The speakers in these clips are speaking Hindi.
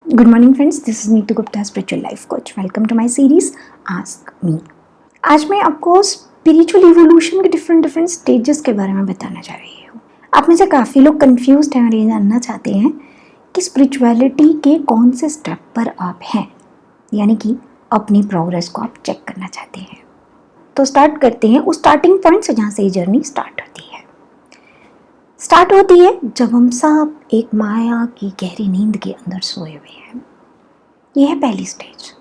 Good morning friends, this is Neetu Gupta, spiritual life coach. Welcome to my series Ask Me. आज मैं आपको स्पिरिचुअल इवोल्यूशन के डिफरेंट स्टेजेस के बारे में बताना चाह रही हूँ। आप में से काफ़ी लोग कंफ्यूज्ड हैं और ये जानना चाहते हैं कि स्पिरिचुअलिटी के कौन से स्टेप पर आप हैं, यानी कि अपनी प्रोग्रेस को आप चेक करना चाहते हैं। तो स्टार्ट करते हैं उस स्टार्टिंग पॉइंट से जहाँ से ये जर्नी स्टार्ट होती है जब हम सब एक माया की गहरी नींद के अंदर सोए हुए हैं। यह है पहली स्टेज,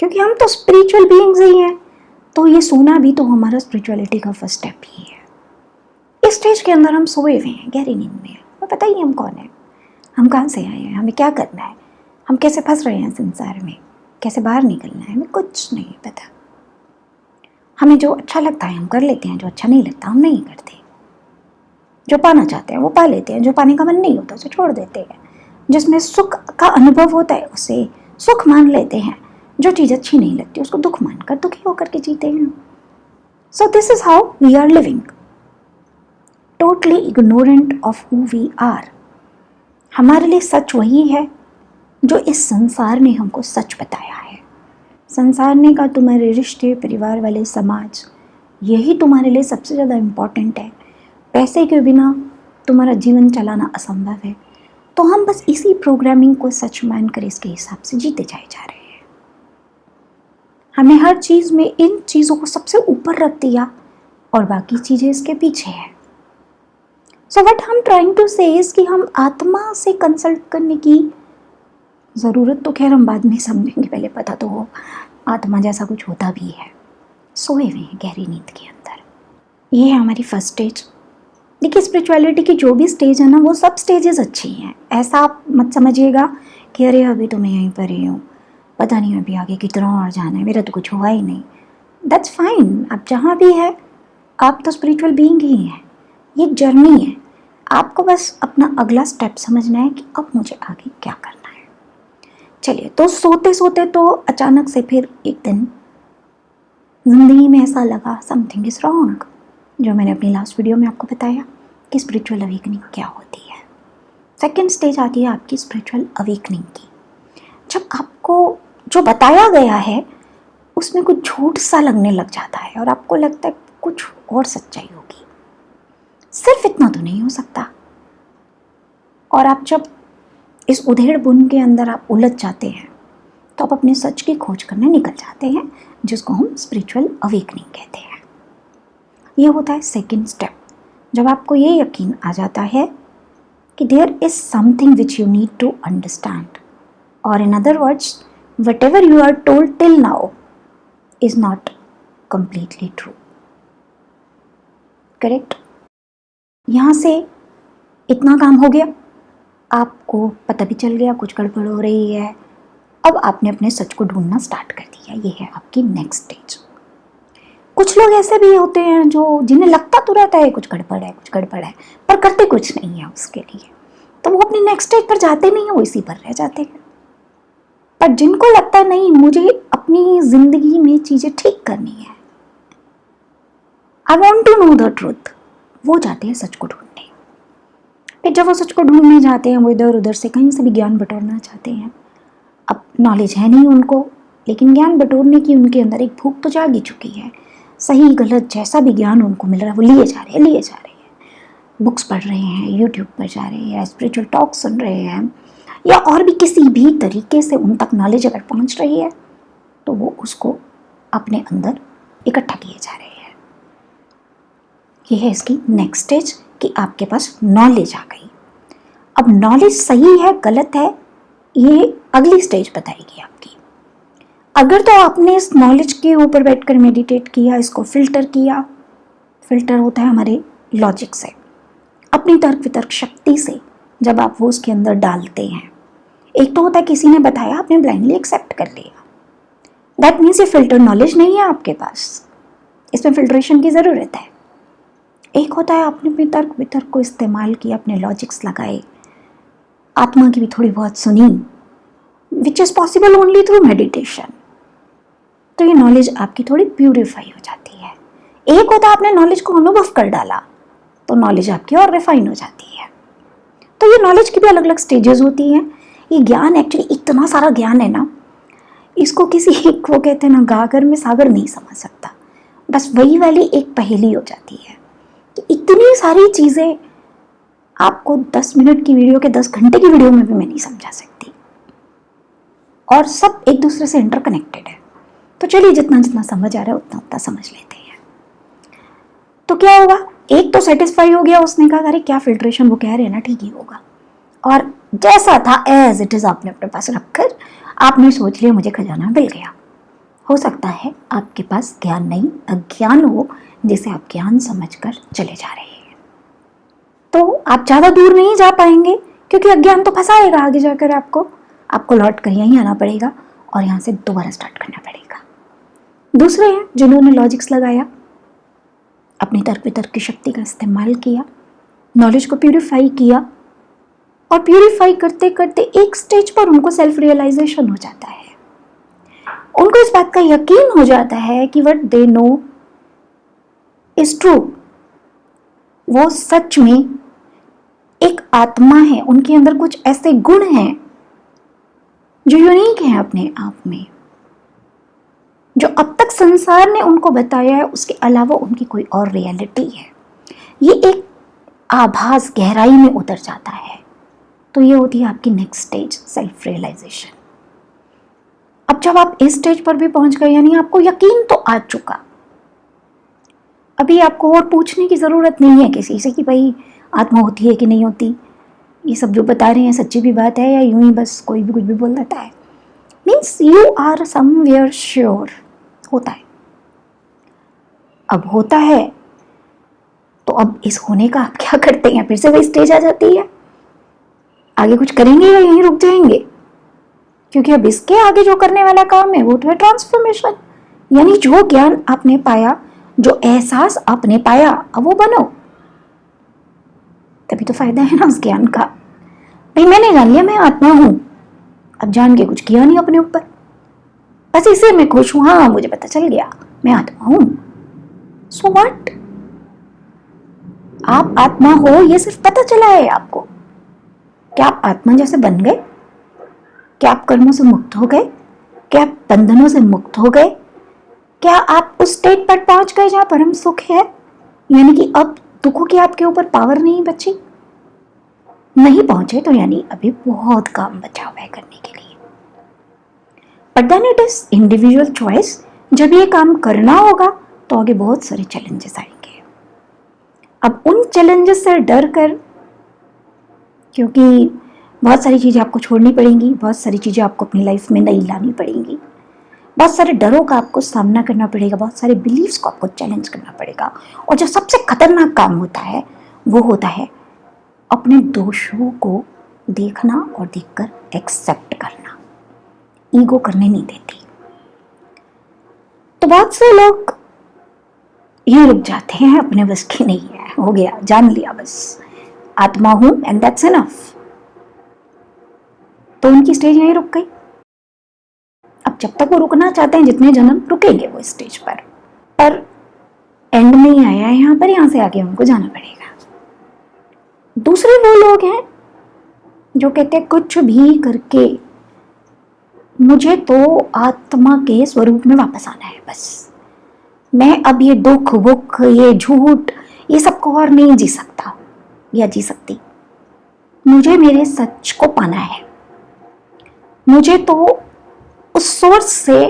क्योंकि हम तो स्पिरिचुअल बीइंग्स ही हैं, तो ये सोना भी तो हमारा स्पिरिचुअलिटी का फर्स्ट स्टेप ही है। इस स्टेज के अंदर हम सोए हुए हैं, गहरी नींद में। हमें पता ही हम कौन है, हम कहाँ से आए हैं, हमें क्या करना है, हम कैसे फंस रहे हैं संसार में, कैसे बाहर निकलना है, हमें कुछ नहीं पता। हमें जो अच्छा लगता है हम कर लेते हैं, जो अच्छा नहीं लगता हम नहीं करते। जो पाना चाहते हैं वो पा लेते हैं, जो पाने का मन नहीं होता उसे छोड़ देते हैं। जिसमें सुख का अनुभव होता है उसे सुख मान लेते हैं, जो चीज़ अच्छी नहीं लगती उसको दुख मानकर दुखी होकर के जीते हैं। So this is how we are living, totally ignorant of who we are. हमारे लिए सच वही है जो इस संसार ने हमको सच बताया है। संसार ने कहा तुम्हारे रिश्ते, परिवार वाले, समाज, यही तुम्हारे लिए सबसे ज़्यादा इम्पॉर्टेंट है। पैसे के बिना तुम्हारा जीवन चलाना असंभव है। तो हम बस इसी प्रोग्रामिंग को सच मानकर इसके हिसाब से जीते जाए जा रहे हैं। हमें हर चीज़ में इन चीज़ों को सबसे ऊपर रख दिया और बाकी चीज़ें इसके पीछे है। सो व्हाट हम ट्राइंग टू से इज कि हम आत्मा से कंसल्ट करने की ज़रूरत तो खैर हम बाद में समझेंगे, पहले पता तो हो आत्मा जैसा कुछ होता भी है। सोए हुए हैं गहरी नींद के अंदर, ये है हमारी फर्स्ट स्टेज। देखिए, स्पिरिचुअलिटी की जो भी स्टेज है ना, वो सब स्टेजेस अच्छी हैं। ऐसा आप मत समझिएगा कि अरे अभी तो मैं यहीं पर ही हूँ, पता नहीं अभी आगे कितना और जाना है, मेरा तो कुछ हुआ ही नहीं। दैट्स फाइन, आप जहाँ भी है आप तो स्पिरिचुअल बीइंग ही हैं। ये जर्नी है, आपको बस अपना अगला स्टेप समझना है कि अब मुझे आगे क्या करना है। चलिए, तो सोते सोते तो अचानक से फिर एक दिन ज़िंदगी में ऐसा लगा समथिंग इज़ रॉन्ग, जो मैंने अपनी लास्ट वीडियो में आपको बताया कि स्पिरिचुअल अवेकनिंग क्या होती है। सेकेंड स्टेज आती है आपकी स्पिरिचुअल अवेकनिंग की, जब आपको जो बताया गया है उसमें कुछ झूठ सा लगने लग जाता है और आपको लगता है कुछ और सच्चाई होगी। सिर्फ इतना तो नहीं हो सकता, और आप जब इस उधेड़ बुन के अंदर आप उलझ जाते हैं तो आप अपने सच की खोज करने निकल जाते हैं, जिसको हम स्पिरिचुअल अवेकनिंग कहते हैं। ये होता है सेकेंड स्टेप, जब आपको ये यकीन आ जाता है कि there is something which you need to understand, और in other words whatever you are told till now is not completely true. Correct? यहाँ से इतना काम हो गया, आपको पता भी चल गया कुछ गड़बड़ हो रही है। अब आपने अपने सच को ढूंढना स्टार्ट कर दिया। ये है आपकी नेक्स्ट स्टेज। कुछ लोग ऐसे भी होते हैं जो जिन्हें लगता तो रहता है कुछ गड़बड़ है, पर करते कुछ नहीं है उसके लिए, तो वो अपनी नेक्स्ट स्टेज पर जाते नहीं है, वो इसी पर रह जाते हैं। पर जिनको लगता है नहीं मुझे अपनी जिंदगी में चीजें ठीक करनी है, I want to know the truth, वो जाते हैं सच को ढूंढने। फिर जब वो सच को ढूंढने जाते हैं, वो इधर उधर से कहीं से भी ज्ञान बटोरना चाहते हैं। अब नॉलेज है नहीं उनको, लेकिन ज्ञान बटोरने की उनके अंदर एक भूख तो जागी चुकी है। सही गलत जैसा भी ज्ञान उनको मिल रहा है वो लिए जा रहे हैं। बुक्स पढ़ रहे हैं, यूट्यूब पर जा रहे हैं, स्पिरिचुअल टॉक सुन रहे हैं, या और भी किसी भी तरीके से उन तक नॉलेज अगर पहुंच रही है तो वो उसको अपने अंदर इकट्ठा किए जा रहे हैं। ये है इसकी नेक्स्ट स्टेज कि आपके पास नॉलेज आ गई। अब नॉलेज सही है गलत है ये अगली स्टेज बताएगी आपकी। अगर तो आपने इस नॉलेज के ऊपर बैठकर मेडिटेट किया, इसको फिल्टर किया, फिल्टर होता है हमारे लॉजिक से, अपनी तर्क वितर्क शक्ति से जब आप वो उसके अंदर डालते हैं। एक तो होता है किसी ने बताया, आपने ब्लाइंडली एक्सेप्ट कर लिया, दैट मीन्स ये फिल्टर नॉलेज नहीं है आपके पास, इसमें फिल्ट्रेशन की ज़रूरत है। एक होता है आपने अपने तर्क वितर्क को इस्तेमाल किया, अपने लॉजिक्स लगाए, आत्मा की भी थोड़ी बहुत सुनी, which is possible only through meditation, तो ये नॉलेज आपकी थोड़ी प्यूरिफाई हो जाती है। एक होता है आपने नॉलेज को अनुभव कर डाला, तो नॉलेज आपकी और रिफाइन हो जाती है। तो ये नॉलेज की भी अलग अलग स्टेजेस होती हैं। ये ज्ञान एक्चुअली इतना सारा ज्ञान है ना, इसको किसी एक, वो कहते हैं ना, गागर में सागर नहीं समझ सकता। बस वही वाली एक पहेली हो जाती है। तो इतनी सारी चीज़ें आपको 10 मिनट की वीडियो के 10 घंटे की वीडियो में भी मैं नहीं समझा सकती, और सब एक दूसरे से इंटरकनेक्टेड है। तो चलिए जितना जितना समझ आ रहा है उतना उतना समझ लेते हैं। तो क्या होगा, एक तो सेटिस्फाई हो गया, उसने कहा अरे क्या फिल्ट्रेशन वो कह रहे हैं ना, ठीक ही होगा। और जैसा था एज इट इज आपने अपने पास रखकर आपने सोच लिया मुझे खजाना मिल गया। हो सकता है आपके पास ज्ञान नहीं, अज्ञान हो जिसे आप ज्ञान समझकर चले जा रहे हैं। तो आप ज़्यादा दूर नहीं जा पाएंगे, क्योंकि अज्ञान तो फंसाएगा आगे जाकर आपको लौट कर यहीं आना पड़ेगा और यहाँ से दोबारा स्टार्ट करना पड़ेगा। दूसरे हैं जिन्होंने लॉजिक्स लगाया, अपनी तर्क वितर्क की शक्ति का इस्तेमाल किया, नॉलेज को प्यूरिफाई किया, और प्यूरिफाई करते करते एक स्टेज पर उनको सेल्फ रियलाइजेशन हो जाता है। उनको इस बात का यकीन हो जाता है कि what they know is true. वो सच में एक आत्मा है, उनके अंदर कुछ ऐसे गुण हैं जो यूनिक हैं अपने आप में, जो अब तक संसार ने उनको बताया है, उसके अलावा उनकी कोई और रियलिटी है। ये एक आभास गहराई में उतर जाता है। तो ये होती है आपकी नेक्स्ट स्टेज, सेल्फ रियलाइजेशन। अब जब आप इस स्टेज पर भी पहुंच गए, यानी आपको यकीन तो आ चुका, अभी आपको और पूछने की ज़रूरत नहीं है किसी से कि भाई आत्मा होती है कि नहीं होती, ये सब जो बता रहे हैं सच्ची भी बात है या यूं ही बस कोई भी कुछ भी बोल देता है। Means you are somewhere sure, होता है। अब होता है तो अब इस होने का आप क्या करते हैं, फिर से वही स्टेज आ जाती है, आगे कुछ करेंगे या यहीं रुक जाएंगे? क्योंकि अब इसके आगे जो करने वाला काम है वो तो है ट्रांसफॉर्मेशन, यानी जो ज्ञान आपने पाया, जो एहसास आपने पाया, अब वो बनो। तभी तो फायदा है ना उस ज्ञान का। भाई मैंने जान लिया मैं आत्मा हूं, अब जान के कुछ किया नहीं अपने ऊपर, बस इसे मैं खुश हूं, हाँ मुझे पता चल गया मैं आत्मा हूं। सो व्हाट, आप आत्मा हो ये सिर्फ पता चला है आपको। क्या आप आत्मा जैसे बन गए? क्या आप कर्मों से मुक्त हो गए? क्या आप बंधनों से मुक्त हो गए? क्या आप उस स्टेट पर पहुंच गए जहां परम सुख है, यानी कि अब दुखों की आपके ऊपर पावर नहीं बची? नहीं पहुंचे तो यानी अभी बहुत काम बचा हुआ है करने के लिए। But then it is individual choice. जब ये काम करना होगा तो आगे बहुत सारे चैलेंजेस आएंगे। अब उन चैलेंजेस से डर कर, क्योंकि बहुत सारी चीज़ें आपको छोड़नी पड़ेंगी, बहुत सारी चीज़ें आपको अपनी लाइफ में नई लानी पड़ेंगी, बहुत सारे डरों का आपको सामना करना पड़ेगा, बहुत सारे बिलीव्स को आपको चैलेंज करना पड़ेगा। और जो सबसे खतरनाक काम होता है वो होता है अपने दोषों को देखना और देखकर एक्सेप्ट करना। ईगो करने नहीं देती। तो बहुत से लोग ये रुक जाते हैं, अपने बस की नहीं है, हो गया, जान लिया, बस आत्मा हूं एंड दैट्स इनफ। तो उनकी स्टेज यहीं रुक गई। अब जब तक वो रुकना चाहते हैं, जितने जन्म रुकेंगे वो स्टेज पर एंड नहीं आया है यहाँ पर, यहाँ से आगे उनको जाना पड़ेगा। दूसरे वो लोग हैं जो कहते हैं कुछ भी करके मुझे तो आत्मा के स्वरूप में वापस आना है, बस मैं अब ये दुख वुख ये झूठ ये सबको और नहीं जी सकता या जी सकती। मुझे मेरे सच को पाना है, मुझे तो उस सोर्स से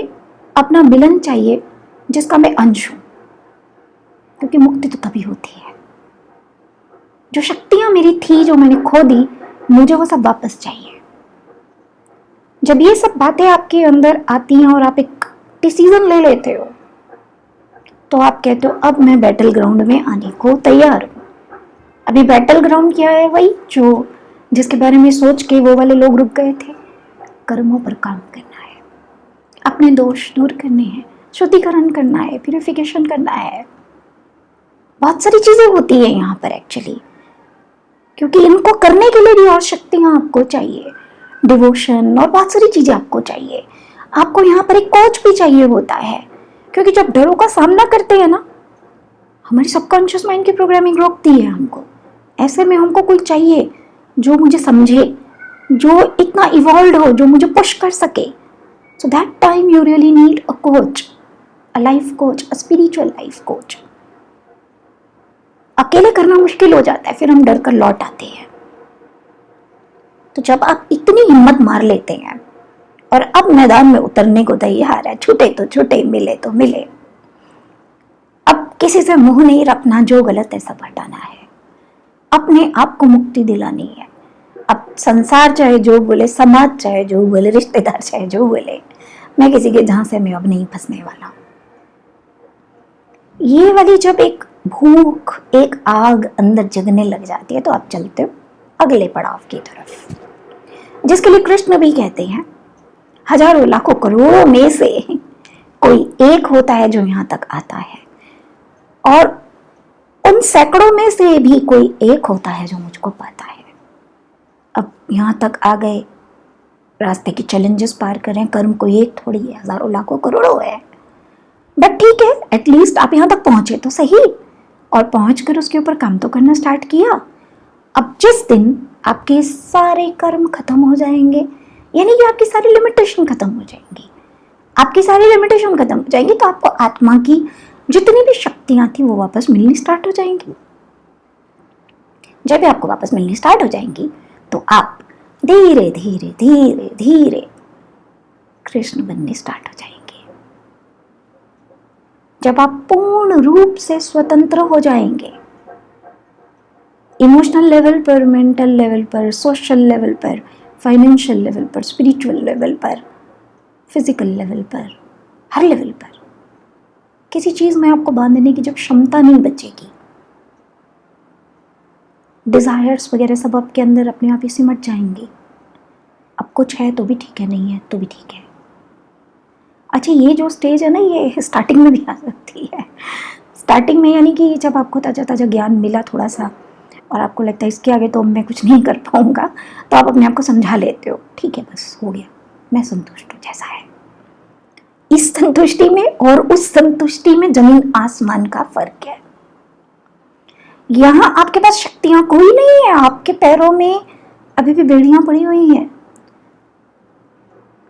अपना मिलन चाहिए जिसका मैं अंश हूं, क्योंकि मुक्ति तो तभी होती है। जो शक्तियां मेरी थी जो मैंने खो दी, मुझे वो सब वापस चाहिए। जब ये सब बातें आपके अंदर आती हैं और आप एक डिसीजन ले लेते हो, तो आप कहते हो अब मैं बैटल ग्राउंड में आने को तैयार हूं। अभी बैटल ग्राउंड क्या है? वही जो जिसके बारे में सोच के वो वाले लोग रुक गए थे। कर्मों पर काम करना है, अपने दोष दूर करने हैं, शुद्धिकरण करना है, प्यूरिफिकेशन करना है। बहुत सारी चीजें होती है यहाँ पर एक्चुअली, क्योंकि इनको करने के लिए भी और शक्तियां आपको चाहिए, डिवोशन और बहुत सारी चीजें आपको चाहिए। आपको यहाँ पर एक कोच भी चाहिए होता है, क्योंकि जब डरों का सामना करते हैं ना, हमारी सबकॉन्शियस माइंड की प्रोग्रामिंग रोकती है हमको। ऐसे में हमको कोई चाहिए जो मुझे समझे, जो इतना इवॉल्व हो, जो मुझे पुश कर सके. So that time you really need a coach, a life coach, a spiritual life coach. अकेले करना मुश्किल हो जाता है, फिर हम डर कर लौट आते हैं. तो जब आप इतनी हिम्मत मार लेते हैं और अब मैदान में उतरने को तैयार है, छूटे तो छूटे, मिले तो मिले, अब किसी से मुंह नहीं रखना, जो गलत है सब हटाना है, अपने आप को मुक्ति दिलानी है. अब संसार चाहे जो बोले, समाज चाहे जो बोले, रिश्तेदार चाहे जो बोले, मैं किसी के झांसे में अब नहीं फंसने वाला. ये वाली जब एक भूख, एक आग अंदर जगने लग जाती है, तो आप चलते हो अगले पड़ाव की तरफ, जिसके लिए कृष्ण भी कहते हैं हजारों लाखों करोड़ों में से कोई एक होता है जो यहां तक आता है, और उन सैकड़ों में से भी कोई एक होता है जो मुझको पाता है. अब यहां तक आ गए, रास्ते की चैलेंजेस पार करें, कर्म कोई एक थोड़ी है, हजारों लाखों करोड़ों है, बट ठीक है, एटलीस्ट आप यहां तक पहुंचे तो सही, और पहुंचकर उसके ऊपर काम तो करना स्टार्ट किया. अब जिस दिन आपके सारे कर्म खत्म हो जाएंगे, यानी कि आपकी सारी लिमिटेशन खत्म हो जाएंगी, आपकी सारी लिमिटेशन खत्म हो जाएंगी, तो आपको आत्मा की जितनी भी शक्तियां थी वो वापस मिलनी स्टार्ट हो जाएंगी. जब भी आपको वापस मिलनी स्टार्ट हो जाएंगी, तो आप धीरे धीरे धीरे धीरे कृष्ण बनने स्टार्ट हो जाएंगे. जब आप पूर्ण रूप से स्वतंत्र हो जाएंगे, इमोशनल लेवल पर, मेंटल लेवल पर, सोशल लेवल पर, फाइनेंशियल लेवल पर, स्पिरिचुअल लेवल पर, फिजिकल लेवल पर, हर लेवल पर किसी चीज में आपको बांधने की जब क्षमता नहीं बचेगी, डिजायर्स वगैरह सब आपके अंदर अपने आप ही सिमट जाएंगे. अब कुछ है तो भी ठीक है, नहीं है तो भी ठीक है. अच्छा, ये जो स्टेज है ना, ये स्टार्टिंग में भी आ सकती है. स्टार्टिंग में यानी कि जब आपको ताज़ा ताज़ा ज्ञान मिला थोड़ा सा, और आपको लगता है इसके आगे तो मैं कुछ नहीं कर पाऊंगा, तो आप अपने आप को समझा लेते हो, ठीक है बस हो गया, मैं संतुष्ट हूँ जैसा है. इस संतुष्टि में और उस संतुष्टि में जमीन आसमान का फर्क है. यहां आपके पास शक्तियां कोई नहीं है, आपके पैरों में अभी भी बेड़ियां पड़ी हुई हैं,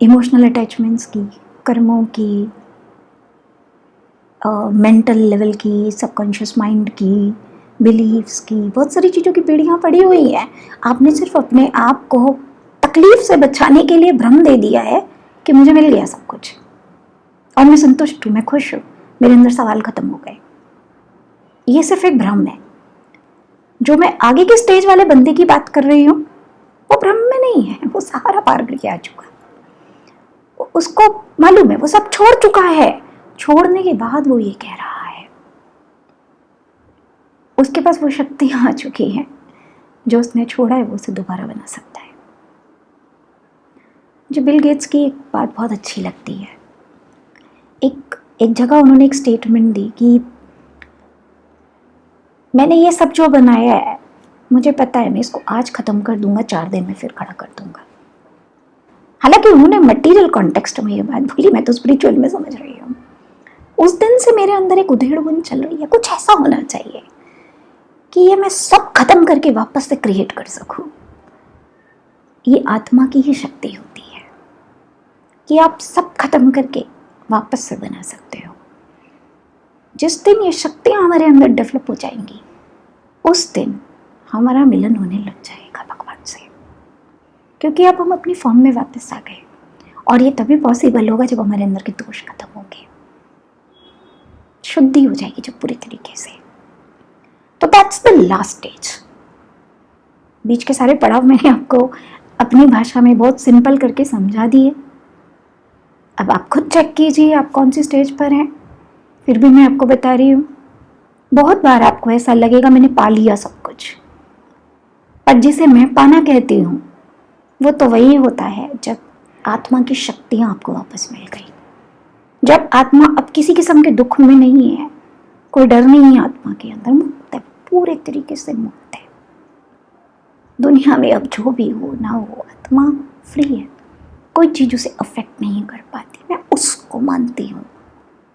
इमोशनल अटैचमेंट्स की, कर्मों की, मेंटल लेवल की, सबकॉन्शियस माइंड की, बिलीव्स की, बहुत सारी चीज़ों की बेड़ियां पड़ी हुई हैं. आपने सिर्फ अपने आप को तकलीफ से बचाने के लिए भ्रम दे दिया है कि मुझे मिल गया सब कुछ और मैं संतुष्ट हूँ, मैं खुश हूँ, मेरे अंदर सवाल खत्म हो गए. ये सिर्फ एक भ्रम है. जो मैं आगे के स्टेज वाले बंदे की बात कर रही हूँ, वो भ्रम में नहीं है, वो सहारा पार करके आ चुका, उसको मालूम है, वो सब छोड़ चुका है. छोड़ने के बाद वो ये कह रहा है, उसके पास वो शक्तियां आ चुकी हैं, जो उसने छोड़ा है वो उसे दोबारा बना सकता है. मुझे बिल गेट्स की एक बात बहुत अच्छी लगती है. एक जगह उन्होंने एक स्टेटमेंट दी कि मैंने ये सब जो बनाया है, मुझे पता है मैं इसको आज खत्म कर दूंगा, 4 दिन में फिर खड़ा कर दूंगा. हालांकि उन्होंने मटेरियल कॉन्टेक्स्ट में ये बात बोली, मैं तो स्पिरिचुअल में समझ रही हूँ. उस दिन से मेरे अंदर एक उधेड़-बुन चल रही है, कुछ ऐसा होना चाहिए कि ये मैं सब खत्म करके वापस से क्रिएट कर सकूं. ये आत्मा की ही शक्ति होती है कि आप सब खत्म करके वापस से बना सकते हो. जिस दिन ये शक्तियां हमारे अंदर डेवलप हो जाएंगी, उस दिन हमारा मिलन होने लग जाएगा भगवान से, क्योंकि अब हम अपनी फॉर्म में वापस आ गए. और ये तभी पॉसिबल होगा जब हमारे अंदर के दोष खत्म होंगे, शुद्धि हो जाएगी जब पूरी तरीके से. तो दैट्स द लास्ट स्टेज. बीच के सारे पड़ाव मैंने आपको अपनी भाषा में बहुत सिंपल करके समझा दिए. अब आप खुद चेक कीजिए आप कौन सी स्टेज पर हैं. फिर भी मैं आपको बता रही हूँ, बहुत बार आपको ऐसा लगेगा मैंने पा लिया सब कुछ, पर जिसे मैं पाना कहती हूँ वो तो वही होता है जब आत्मा की शक्तियाँ आपको वापस मिल गई, जब आत्मा अब किसी किस्म के दुख में नहीं है, कोई डर नहीं है आत्मा के अंदर, मुक्त है, पूरे तरीके से मुक्त है. दुनिया में अब जो भी हो ना हो, आत्मा फ्री है, कोई चीज उसे अफेक्ट नहीं कर पाती. मैं उसको मानती हूँ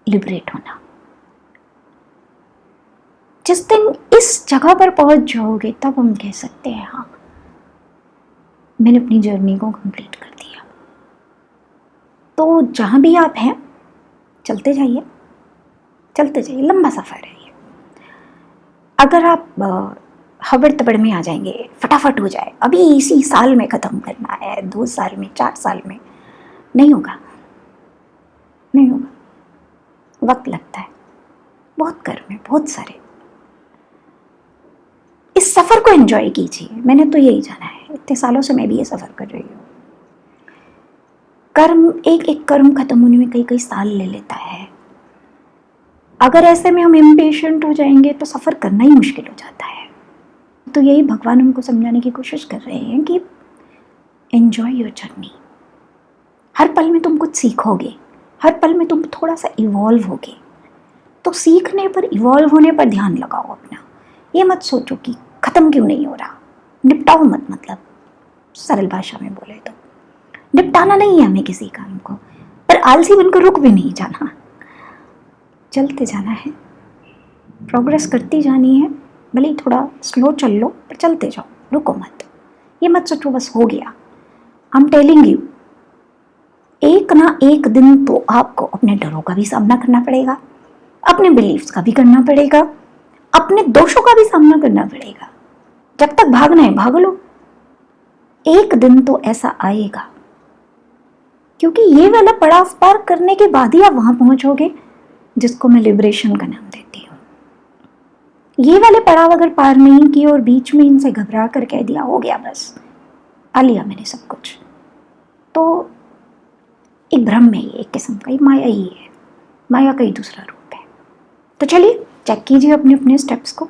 लिबरेट होना. जिस दिन इस जगह पर पहुंच जाओगे तब हम कह सकते हैं हाँ मैंने अपनी जर्नी को कंप्लीट कर दिया। तो जहाँ भी आप हैं चलते जाइए, चलते जाइए, लंबा सफ़र है ये। अगर आप हबड़ तबड़ में आ जाएंगे, फटाफट हो जाए, अभी इसी साल में ख़त्म करना है, 2 साल में, 4 साल में, नहीं होगा, नहीं होगा। वक्त लगता है, बहुत कर्म है, बहुत सारे। इस सफ़र को एंजॉय कीजिए। मैंने तो यही जाना है, इतने सालों से मैं भी ये सफ़र कर रही हूँ। कर्म, एक एक कर्म खत्म होने में कई कई साल ले लेता है। अगर ऐसे में हम इम्पेशेंट हो जाएंगे तो सफ़र करना ही मुश्किल हो जाता है। तो यही भगवान हमको समझाने की कोशिश कर रहे हैं कि एंजॉय योर जर्नी। हर पल में तुम कुछ सीखोगे, हर पल में तुम थोड़ा सा इवॉल्व होगे। तो सीखने पर, इवॉल्व होने पर ध्यान लगाओ अपना। ये मत सोचो कि ख़त्म क्यों नहीं हो रहा, निपटाओ मत। मतलब सरल भाषा में बोले तो निपटाना नहीं है हमें किसी काम को, पर आलसी बनकर रुक भी नहीं जाना, चलते जाना है, प्रोग्रेस करती जानी है। भले ही थोड़ा स्लो चल लो, पर चलते जाओ, रुको मत। ये मत सोचो बस हो गया। आई एम टेलिंग यू, एक ना एक दिन तो आपको अपने डरों का भी सामना करना पड़ेगा, अपने बिलीफ्स का भी करना पड़ेगा, अपने दोषों का भी सामना करना पड़ेगा। जब तक भागना है भाग लो, एक दिन तो ऐसा आएगा, क्योंकि ये वाला पड़ाव पार करने के बाद ही आप वहां पहुंचोगे जिसको मैं लिबरेशन का नाम देती हूँ। ये वाले पड़ाव अगर पार नहीं किए और बीच में इनसे घबरा कर कह दिया हो गया बस, पा लिया मैंने सब कुछ, तो एक भ्रम है, एक किस्म का, माया ही है। माया का ही दूसरा रूप है। तो चलिए चेक कीजिए अपने अपने स्टेप्स को,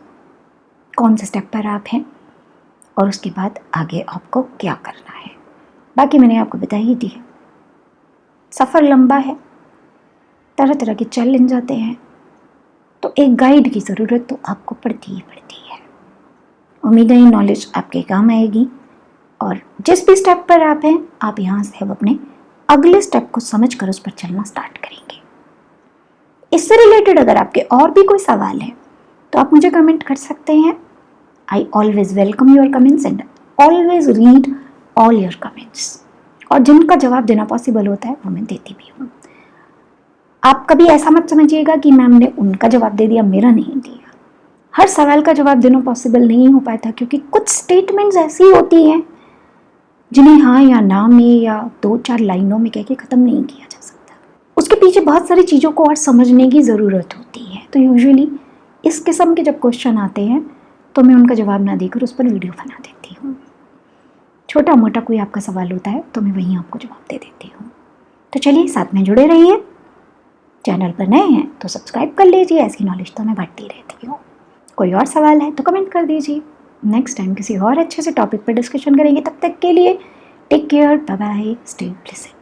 कौन से स्टेप पर आप हैं, और उसके बाद आगे आपको क्या करना है। बाकी मैंने आपको बता ही दी है। सफ़र लंबा है, तरह तरह के चैलेंज आते हैं, तो एक गाइड की ज़रूरत तो आपको पड़ती ही पड़ती है। उम्मीद है ये नॉलेज आपके काम आएगी, और जिस भी स्टेप पर आप हैं, आप यहाँ से अब अपने अगले स्टेप को समझ कर उस पर चलना स्टार्ट करेंगे। इससे रिलेटेड अगर आपके और भी कोई सवाल है तो आप मुझे कमेंट कर सकते हैं। I always welcome your comments and always read all your comments. और जिनका जवाब देना पॉसिबल होता है वो मैं देती भी हूँ। आप कभी ऐसा मत समझिएगा कि मैम ने उनका जवाब दे दिया, मेरा नहीं दिया। हर सवाल का जवाब देना पॉसिबल नहीं हो पाता, क्योंकि कुछ स्टेटमेंट्स ऐसी होती हैं जिन्हें हाँ या ना में या 2-4 लाइनों में कह के ख़त्म नहीं किया जा सकता। उसके पीछे बहुत सारी चीज़ों को और समझने की ज़रूरत होती है। तो यूजुअली इस किस्म के जब क्वेश्चन आते हैं तो मैं उनका जवाब ना देकर उस पर वीडियो बना देती हूँ। छोटा मोटा कोई आपका सवाल होता है तो मैं वहीं आपको जवाब दे देती हूँ। तो चलिए साथ में जुड़े रहिए। चैनल पर नए हैं तो सब्सक्राइब कर लीजिए, ऐसी नॉलेज तो मैं बांटती रहती हूँ। कोई और सवाल है तो कमेंट कर दीजिए। नेक्स्ट टाइम किसी और अच्छे से टॉपिक पर डिस्कशन करेंगे। तब तक के लिए take care, bye bye, stay blessed.